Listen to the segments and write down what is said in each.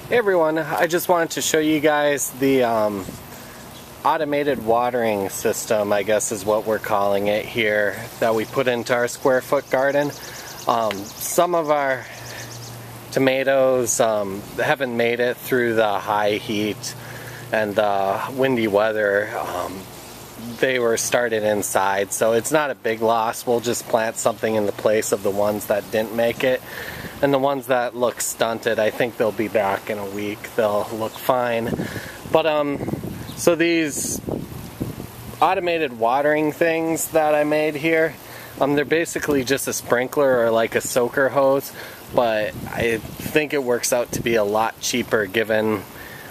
Hey everyone, I just wanted to show you guys the automated watering system, I guess is what we're calling it here, that we put into our square foot garden. Some of our tomatoes haven't made it through the high heat and the windy weather. They were started inside, so it's not a big loss. We'll just plant something in the place of the ones that didn't make it. And the ones that look stunted, I think they'll be back in a week. They'll look fine. But so these automated watering things that I made here, they're basically just a sprinkler or like a soaker hose, but I think it works out to be a lot cheaper given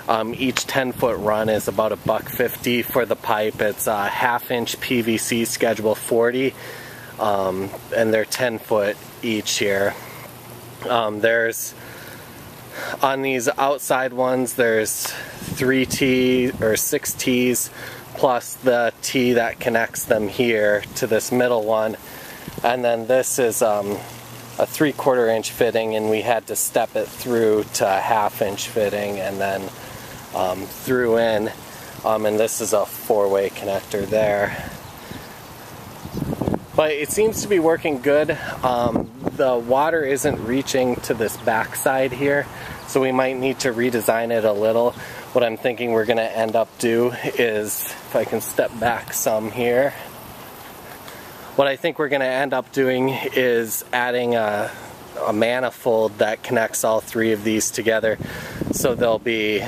each 10-foot run is about $1.50 for the pipe. It's a 1/2-inch PVC Schedule 40, and they're 10-foot each here. There's, on these outside ones, there's 3 T or 6 T's plus the T that connects them here to this middle one. And then this is a 3/4 inch fitting, and we had to step it through to a 1/2-inch fitting and then through in. And this is a 4-way connector there. But it seems to be working good. The water isn't reaching to this back side here, so we might need to redesign it a little. What I'm thinking we're going to end up do is, if I can step back some here, what I think we're going to end up doing is adding a manifold that connects all 3 of these together, so there'll be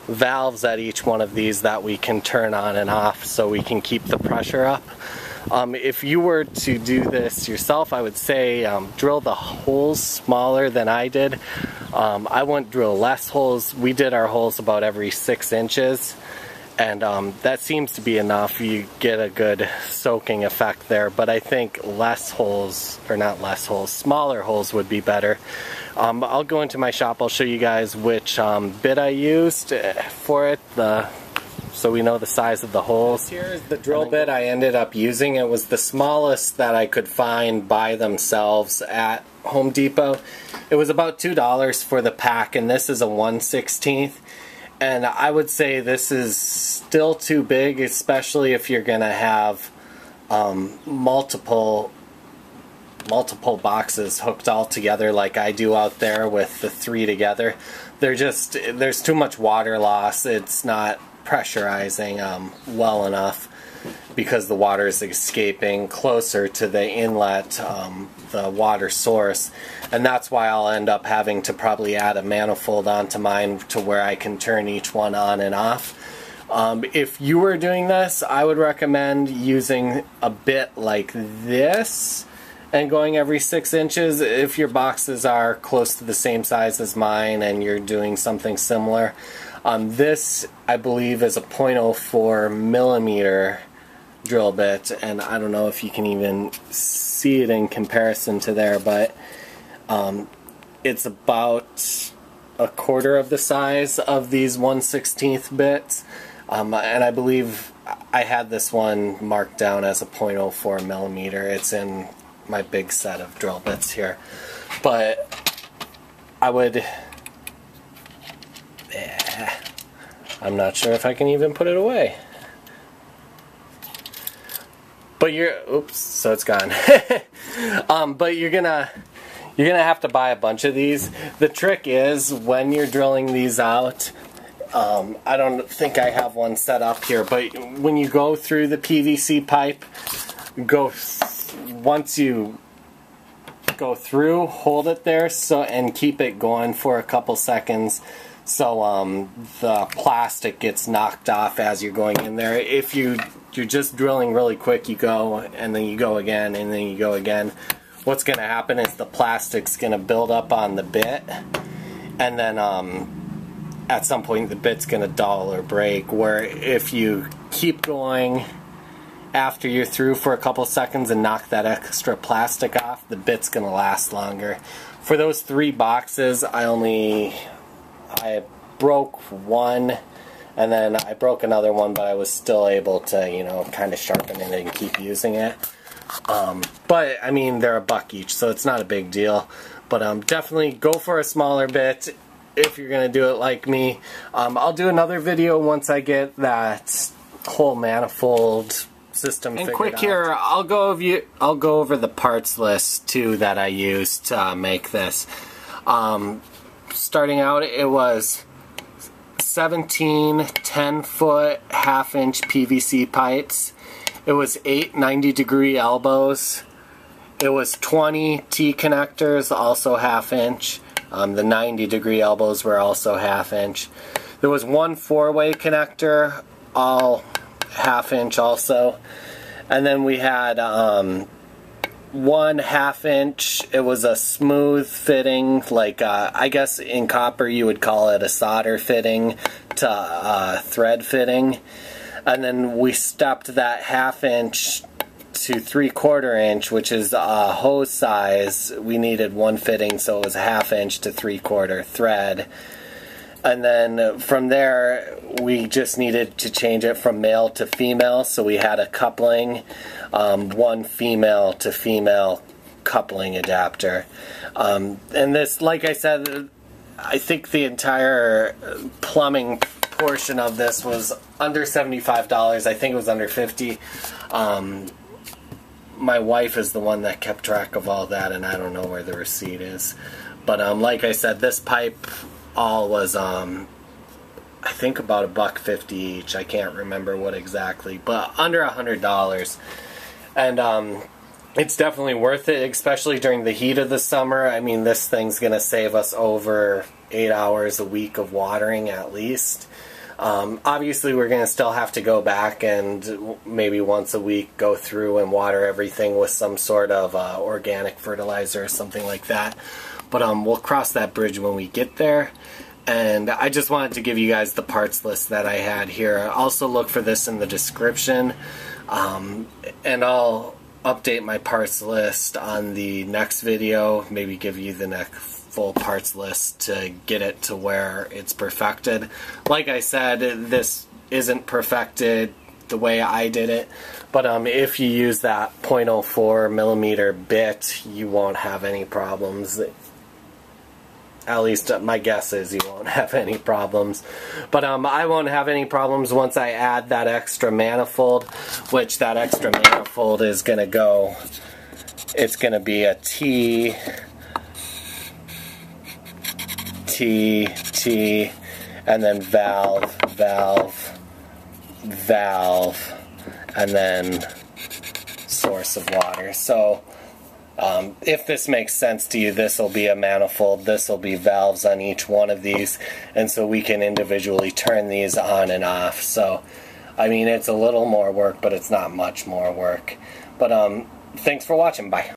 valves at each one of these that we can turn on and off so we can keep the pressure up. If you were to do this yourself, I would say drill the holes smaller than I did. I wouldn't drill less holes. We did our holes about every 6 inches, and that seems to be enough. You get a good soaking effect there, but I think less holes, or not less holes, smaller holes would be better. I'll go into my shop. I'll show you guys which bit I used for it, so we know the size of the holes. Here's the drill bit I ended up using. It was the smallest that I could find by themselves at Home Depot. It was about $2 for the pack, and this is a 1/16. And I would say this is still too big, especially if you're going to have multiple boxes hooked all together like I do out there with the 3 together. There's too much water loss. It's not pressurizing well enough because the water is escaping closer to the inlet, the water source, and that's why I'll end up having to probably add a manifold onto mine to where I can turn each one on and off. If you were doing this, I would recommend using a bit like this and going every 6 inches. If your boxes are close to the same size as mine and you're doing something similar, this, I believe, is a 0.04 millimeter drill bit, and I don't know if you can even see it in comparison to there, but it's about 1/4 of the size of these 1/16 bits, and I believe I had this one marked down as a 0.04 millimeter. It's in my big set of drill bits here, but I would... I'm not sure if I can even put it away. But oops, so it's gone. But you're gonna have to buy a bunch of these. The trick is, when you're drilling these out, I don't think I have one set up here, but when you go through the PVC pipe, once you go through, hold it there and keep it going for a couple seconds, so the plastic gets knocked off as you're going in there. If you're just drilling really quick, you go and then you go again and then you go again, what's going to happen is the plastic's going to build up on the bit, and then at some point the bit's going to dull or break, where if you keep going after you're through for a couple seconds and knock that extra plastic off, the bit's going to last longer. For those 3 boxes, I broke one, and then I broke another one, but I was still able to, you know, kind of sharpen it and keep using it. But I mean, they're $1 each, so it's not a big deal. But definitely go for a smaller bit. if you're gonna do it like me. I'll do another video once I get that whole manifold system figured out. And quick here, I'll go over the parts list too that I used to make this. Starting out, it was 17 10-foot half-inch PVC pipes. It was 8 90-degree elbows. It was 20 T-connectors, also half-inch. The 90-degree elbows were also half-inch. There was one 4-way connector, all half-inch also. And then we had one half-inch. It was a smooth fitting, like I guess in copper you would call it a solder fitting to thread fitting. And then we stepped that half-inch to 3/4 inch, which is a hose size. We needed one fitting, so it was a half-inch to 3/4 thread. And then from there, we just needed to change it from male to female, so we had a coupling, one female to female coupling adapter. And this, like I said, I think the entire plumbing portion of this was under $75. I think it was under $50. My wife is the one that kept track of all that, and I don't know where the receipt is. But like I said, this pipe all was I think about $1.50 each. I can't remember what exactly, but under $100. And it's definitely worth it, especially during the heat of the summer. I mean, this thing's gonna save us over 8 hours a week of watering at least. Obviously we're gonna still have to go back and maybe once a week go through and water everything with some sort of organic fertilizer or something like that. But we'll cross that bridge when we get there. And I just wanted to give you guys the parts list that I had here. Also look for this in the description. And I'll update my parts list on the next video. Maybe give you the next full parts list to get it to where it's perfected. Like I said, this isn't perfected the way I did it. But if you use that 0.04 millimeter bit, you won't have any problems. At least my guess is you won't have any problems. But I won't have any problems once I add that extra manifold, which that extra manifold is going to go, it's going to be a T, and then valve, and then source of water. So if this makes sense to you, this will be a manifold, this will be valves on each one of these, and so we can individually turn these on and off. So I mean, it's a little more work, but it's not much more work. But thanks for watching. Bye.